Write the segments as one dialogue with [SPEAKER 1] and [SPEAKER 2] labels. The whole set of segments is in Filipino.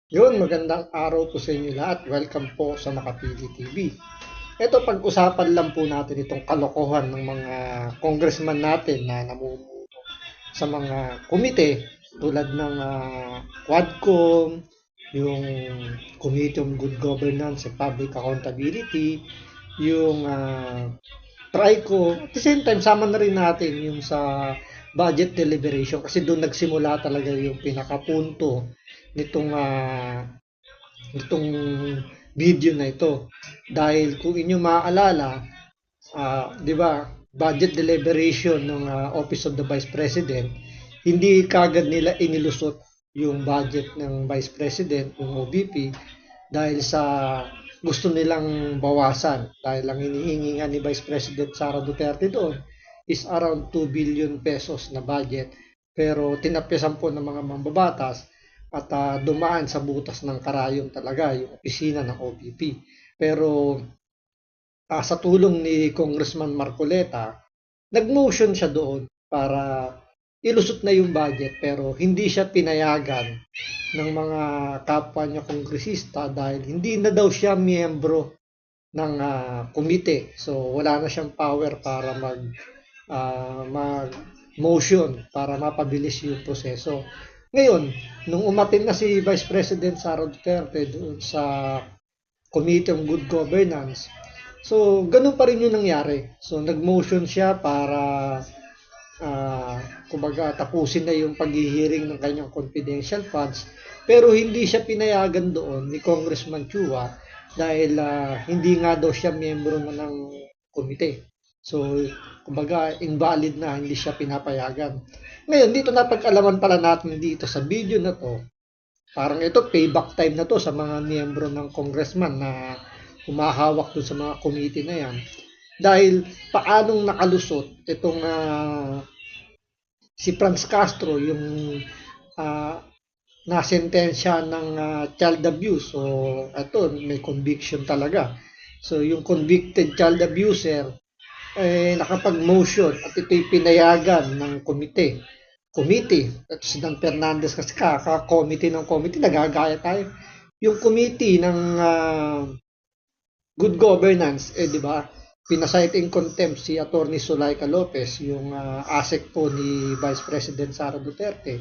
[SPEAKER 1] Yun, magandang araw po sa inyo lahat. Welcome po sa Makapili TV. Ito, pag-usapan lang po natin itong kalokohan ng mga congressman natin na namumuno sa mga komite tulad ng Quadcom, yung Committee on Good Governance and Public Accountability, yung TRICO. At the same time, sama na rin natin yung sa budget deliberation kasi doon nagsimula talaga yung pinakapunto nitong itong video na ito. Dahil kung inyo maaalala, 'di ba, budget deliberation ng Office of the Vice President, hindi kagad nila inilusot yung budget ng Vice President, yung OVP, dahil sa gusto nilang bawasan. Dahil ang hinihingi nga ni Vice President Sara Duterte doon is around 2 billion pesos na budget. Pero tinapyasan po ng mga mambabatas at dumaan sa butas ng karayom talaga yung opisina ng OVP. Pero sa tulong ni Congressman Marcoleta, nag-motion siya doon para ilusot na yung budget pero hindi siya pinayagan ng mga kapwa niya kongresista dahil hindi na daw siya miyembro ng komite. So wala na siyang power para mag motion para mapabilis yung proseso. Ngayon, nung umatin na si Vice President Sara Duterte doon sa Committee on Good Governance, so ganun pa rin yung nangyari. So nag-motion siya para kumbaga tapusin na yung paghihiring ng kanyang confidential funds, pero hindi siya pinayagan doon ni Congressman Chua dahil hindi nga daw siya miyembro na ng komite. So, kumbaga, invalid na, hindi siya pinapayagan. Ngayon, dito napag-alaman pala natin dito sa video na to, parang ito, payback time na to sa mga miyembro ng congressman na humahawak doon sa mga committee na yan. Dahil paanong nakalusot itong si Franz Castro, yung nasentensya ng child abuse. So, ito, may conviction talaga. So, yung convicted child abuser, nakapag-motion at ito'y pinayagan ng committee. At si Dan Fernandez kasi kaka-committee ng committee, nagagaya tayo. Yung committee ng good governance, di ba? Pinasight in contempt si Attorney Zulaika Lopez, yung ASEC po ni Vice President Sara Duterte.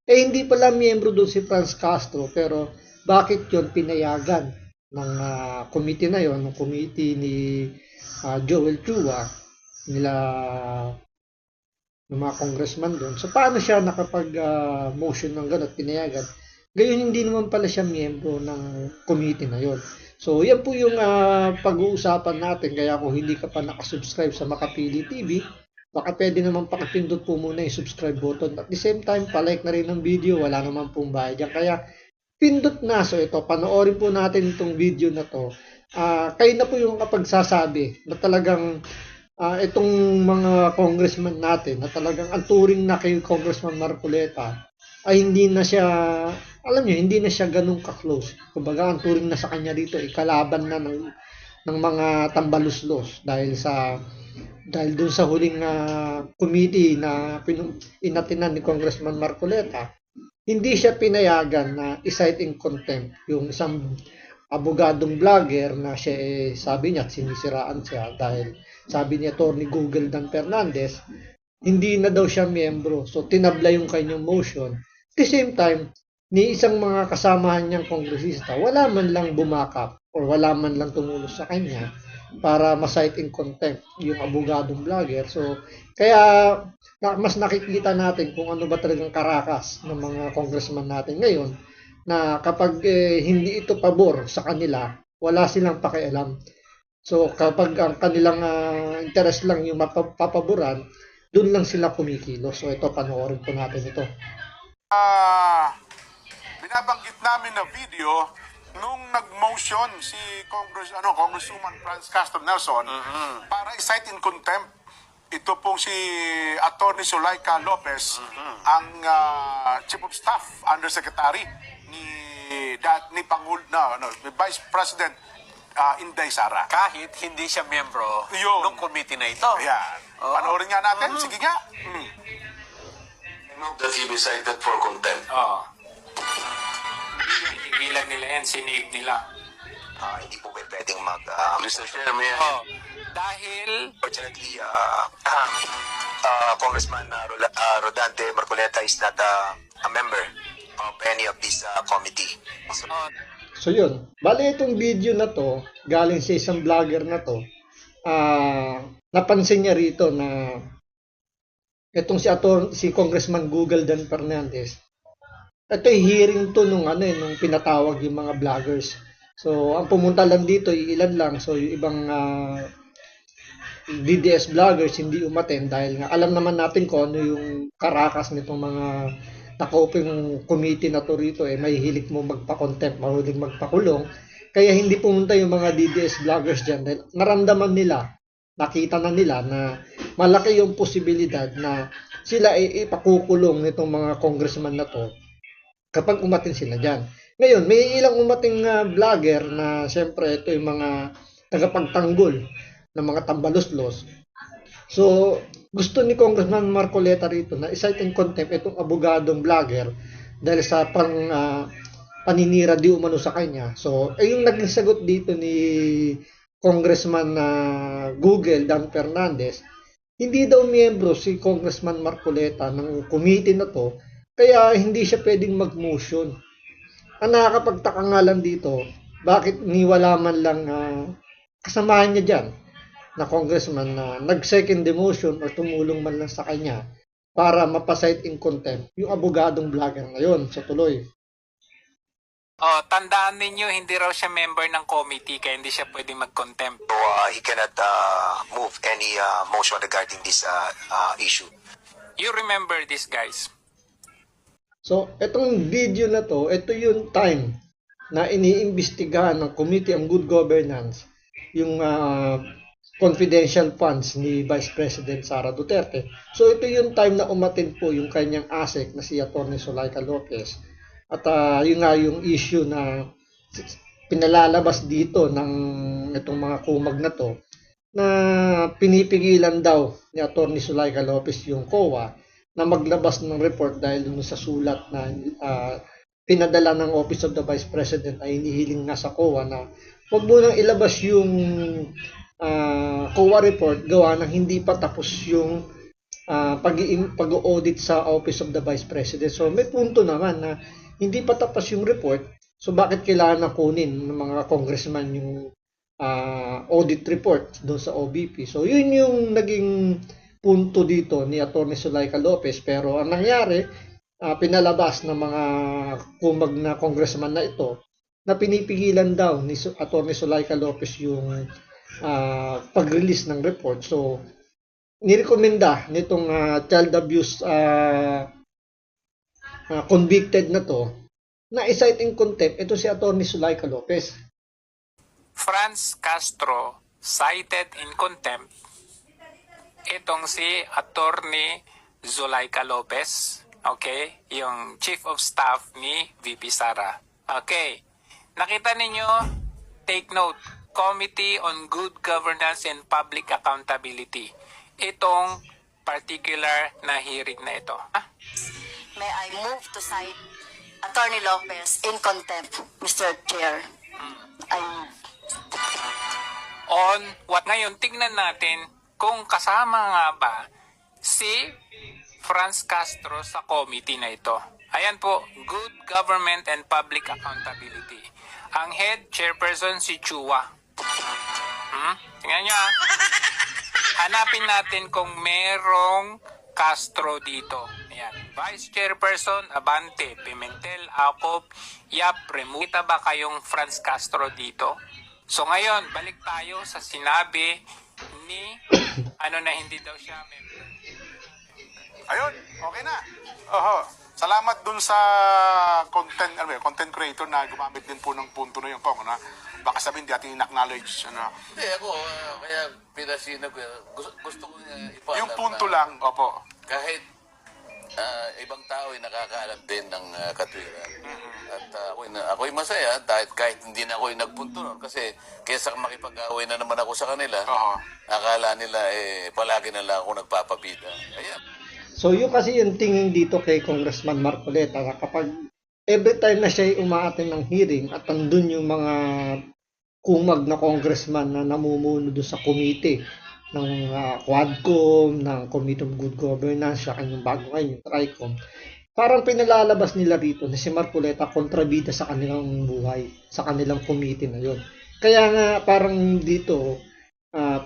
[SPEAKER 1] Hindi pala miyembro doon si Franz Castro, pero bakit yon pinayagan ng committee na yon, ng committee ni Joel Chua, nila ng mga congressman doon. So, paano siya nakapag-motion ng gano'n at pinayagan? Gayon, hindi naman pala siya miyembro ng committee na yon. So, yan po yung pag-uusapan natin. Kaya kung hindi ka pa nakasubscribe sa Makapili TV, baka pwede naman pakipindot po muna yung subscribe button. At the same time, palike na rin ng video. Wala naman pong bayad yan. Kaya, pindot na. So, ito, panoorin po natin itong video na to. Kayo na po yung kapagsasabi na talagang itong mga congressman natin na talagang ang turing na kay Congressman Marcoleta ay hindi na siya, alam niyo, hindi na siya ganun ka-close. Kumbaga, ang turing na sa kanya dito ay kalaban na ng mga tambaluslos dahil dun sa huling committee na inatinan ni Congressman Marcoleta, hindi siya pinayagan na i-cite in contempt yung isang abogadong vlogger na siya sabi niya sinisiraan siya dahil sabi ni Attorney Google Dan Fernandez, hindi na daw siya miyembro. So, tinabla yung kanyang motion. At the same time, ni isang mga kasamahan niyang kongresista, wala man lang bumakap or wala man lang tumulos sa kanya para ma-cite in contempt yung abogadong vlogger. So, kaya mas nakikita natin kung ano ba talagang karakas ng mga congressman natin ngayon na kapag hindi ito pabor sa kanila, wala silang pakialam. So kapag ang kanilang interest lang yung mapapaboran, doon lang sila kumikilos. So ito, panoorin po natin ito.
[SPEAKER 2] Binabanggit namin na video nung nag-motion si Congresswoman Franz Castro Nelson para i-cite in contempt ito pong si Attorney Zulaika Lopez, ang Chief of Staff Undersecretary ni Vice President Inday Sara.
[SPEAKER 3] Kahit hindi siya miyembro ng committee na ito.
[SPEAKER 2] Ayan. Panoorin nga natin. Sige nga.
[SPEAKER 4] That he be cited for contempt.
[SPEAKER 3] Hindi
[SPEAKER 4] nila yan, sinave nila.
[SPEAKER 5] Hindi po pwedeng mag...
[SPEAKER 3] Mr. Chairman.
[SPEAKER 4] Oh, dahil
[SPEAKER 5] Unfortunately, Congressman Rodante Marcoleta is not a member of any of this committee. So,
[SPEAKER 1] So yun, bali itong video na to, galing sa isang vlogger na to, napansin niya rito na itong si Congressman Google Dan Fernandez, ito'y hearing to nung pinatawag yung mga vloggers. So ang pumunta lang dito, ilan lang, so yung ibang DDS vloggers hindi umaten dahil nga alam naman natin kung ano yung karakas nitong mga nakoping committee na to rito, may hilig mo magpa-contempt, mahuling magpakulong. Kaya hindi pumunta yung mga DDS vloggers dyan dahil naramdaman nila, nakita na nila na malaki yung posibilidad na sila ay ipakukulong nitong mga congressman na to kapag umatin sila dyan. Ngayon, may ilang umating vlogger na siyempre ito yung mga tagapagtanggol ng mga tambaluslos. So, gusto ni Congressman Marcoleta rito na i-cite in contempt itong abogadong vlogger dahil sa paninira di umano sa kanya. So, yung naging sagot dito ni Congressman Google Dan Fernandez, hindi daw miyembro si Congressman Marcoleta ng committee na to, kaya hindi siya pwedeng mag-motion. Ang nakakapagtaka nga lang dito, bakit niwala man lang kasamahan niya dyan na congressman na nag-second demotion or tumulong man lang sa kanya para mapasite in contempt yung abogadong vlogger na yun. So tuloy.
[SPEAKER 4] tandaan ninyo, hindi raw siya member ng committee kaya hindi siya pwede mag-contempt.
[SPEAKER 5] he cannot move any motion regarding this issue.
[SPEAKER 4] You remember this, guys.
[SPEAKER 1] So itong video na to, ito yung time na iniimbestigahan ng Committee on Good Governance yung confidential funds ni Vice President Sara Duterte. So ito yung time na umatin po yung kanyang ASEC na si Atty. Zulaika Lopez. At yun nga yung issue na pinalalabas dito ng itong mga kumag na to na pinipigilan daw ni Atty. Zulaika Lopez yung COA na maglabas ng report dahil dun sa sulat na pinadala ng Office of the Vice President ay hinihiling nga sa COA na huwag mo nang ilabas yung COA report gawa ng hindi pa tapos yung pag-audit sa Office of the Vice President. So may punto naman na hindi pa tapos yung report, so bakit kailangan na kunin ng mga congressman yung audit report doon sa OBP. So yun yung naging punto dito ni Atty. Zulaika Lopez, pero ang nangyari, pinalabas ng mga kumag na congressman na ito na pinipigilan daw ni Atty. Zulaika Lopez yung pag-release ng report. So, nirekomenda nitong child abuse convicted na to na i-cite in contempt ito si Atty. Zulaika Lopez.
[SPEAKER 4] Franz Castro cited in contempt itong si Atty. Zulaika Lopez, okay? Yung Chief of Staff ni VP Sara. Okay. Nakita ninyo, take note, Committee on Good Governance and Public Accountability. Itong particular na hearing na ito.
[SPEAKER 6] May I move to cite Attorney Lopez in contempt, Mr. Chair. I move.
[SPEAKER 4] On what ngayon, tignan natin kung kasama nga ba si Franz Castro sa committee na ito. Ayan po, Good Government and Public Accountability. Ang head chairperson si Chua. Tingnan nyo Hanapin natin kung merong Castro dito. Ayan. Vice Chairperson, Abante, Pimentel, Acop, Yap, Kita ba kayong Franz Castro dito? So ngayon, balik tayo sa sinabi ni na hindi daw siya member.
[SPEAKER 2] Ayun, okay na. Salamat dun sa content creator na gumamit din po ng punto na yun, Pong. Baka sabihin, di ating in-acknowledge.
[SPEAKER 3] Hindi, ako, kaya pinasinag ko, gusto ko ipaalam
[SPEAKER 2] Yung punto lang, opo.
[SPEAKER 3] Kahit ibang tao ay nakakaalam din ng katwiran. At ako'y masaya dahil kahit hindi na ako'y nagpunto nun. Kasi kaysa makipag-away na naman ako sa kanila, akala nila palagi na lang ako nagpapabida. Ayan.
[SPEAKER 1] So yung kasi yung tingin dito kay Congressman Marcoleta na kapag every time na siya umaattend ng hearing at andun yung mga kumag na congressman na namumuno doon sa committee ng Quadcom, ng Committee on Good Governance, sa kanyang bago ngayon, yung TRICOM, parang pinalalabas nila rito na si Marcoleta kontrabida sa kanilang buhay, sa kanilang committee na yon. Kaya nga parang dito,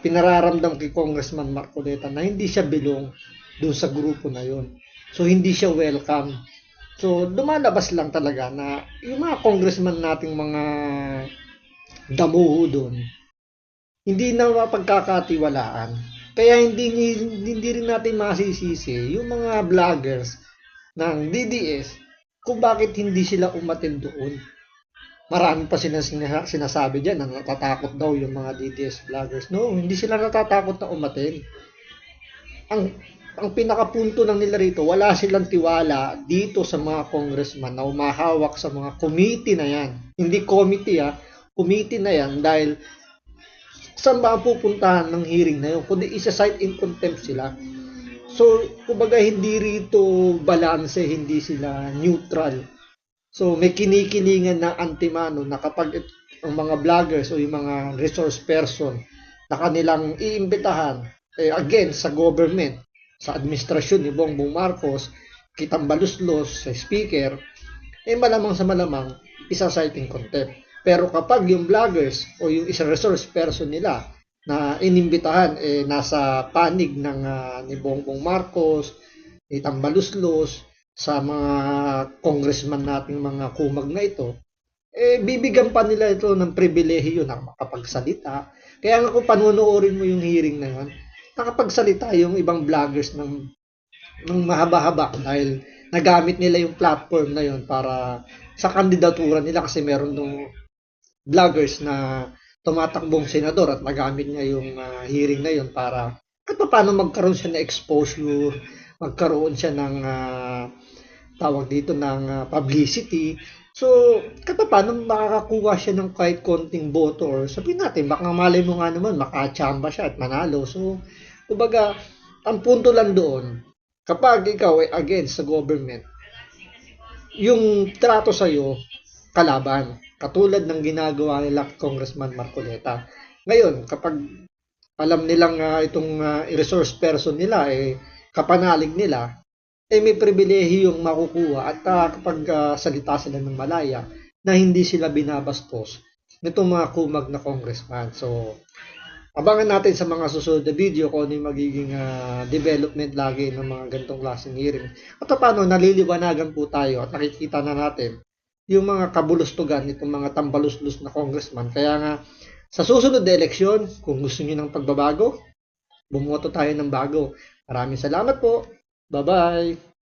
[SPEAKER 1] pinararamdam kay Congressman Marcoleta na hindi siya belong doon sa grupo na yon. So hindi siya welcome. So lumalabas lang talaga na yung mga congressman nating mga damuho doon, hindi na mapagkakatiwalaan. Kaya hindi rin natin masisisi yung mga vloggers ng DDS kung bakit hindi sila umattend doon. Marami pa sinasabi dyan na natatakot daw yung mga DDS vloggers. No, hindi sila natatakot na umattend. Ang pinakapunto lang nila rito, wala silang tiwala dito sa mga congressman na umahawak sa mga committee na yan. Hindi committee committee na yan, dahil saan ba ang pupuntahan ng hearing na yun? Kundi isa-cite in contempt sila. So, kumbaga hindi rito balanse, hindi sila neutral. So, may kinikilingan na antimano na kapag ang mga vloggers o yung mga resource person na kanilang iimbitahan against sa government, sa administrasyon ni Bongbong Marcos, kitang baluslos sa speaker, malamang sa malamang isa-cite in contempt. Pero kapag yung vloggers o yung isang resource person nila na inimbitahan nasa panig ng ni Bongbong Marcos, ni Tambaluslos, sa mga congressman nating mga kumag na ito, bibigyan pa nila ito ng pribilehiyo na makapagsalita. Kaya nga kung panonoorin mo yung hearing na yun, nakapagsalita yung ibang vloggers ng mahaba-haba dahil nagamit nila yung platform na yun para sa kandidatura nila, kasi meron nung vloggers na tumatakbong senador at nagamit niya yung hearing na yun para paano magkaroon siya ng exposure, magkaroon siya ng tawag dito ng publicity. So, paano makakakuha siya ng kahit konting boto, or sabihin natin, baka malay mo nga naman makachamba siya at manalo. So, kumbaga, ang punto lang doon, kapag ikaw ay against sa government, yung trato sa'yo, kalaban. Katulad ng ginagawa nila Congressman Marcoleta. Ngayon, kapag alam nilang itong resource person nila, kapanalig nila, may pribilehiyong makukuha at kapag salita sila ng malaya na hindi sila binabastos nitong mga kumag na congressman. So, abangan natin sa mga susunod na video kung ano yung magiging development lagi ng mga ganitong klaseng hearing. At paano, naliliwanagan po tayo at nakikita na natin yung mga kabulustugan nitong mga tambaluslos na congressman. Kaya nga, sa susunod na eleksyon, kung gusto niyo ng pagbabago, bumoto tayo ng bago. Maraming salamat po. Bye-bye.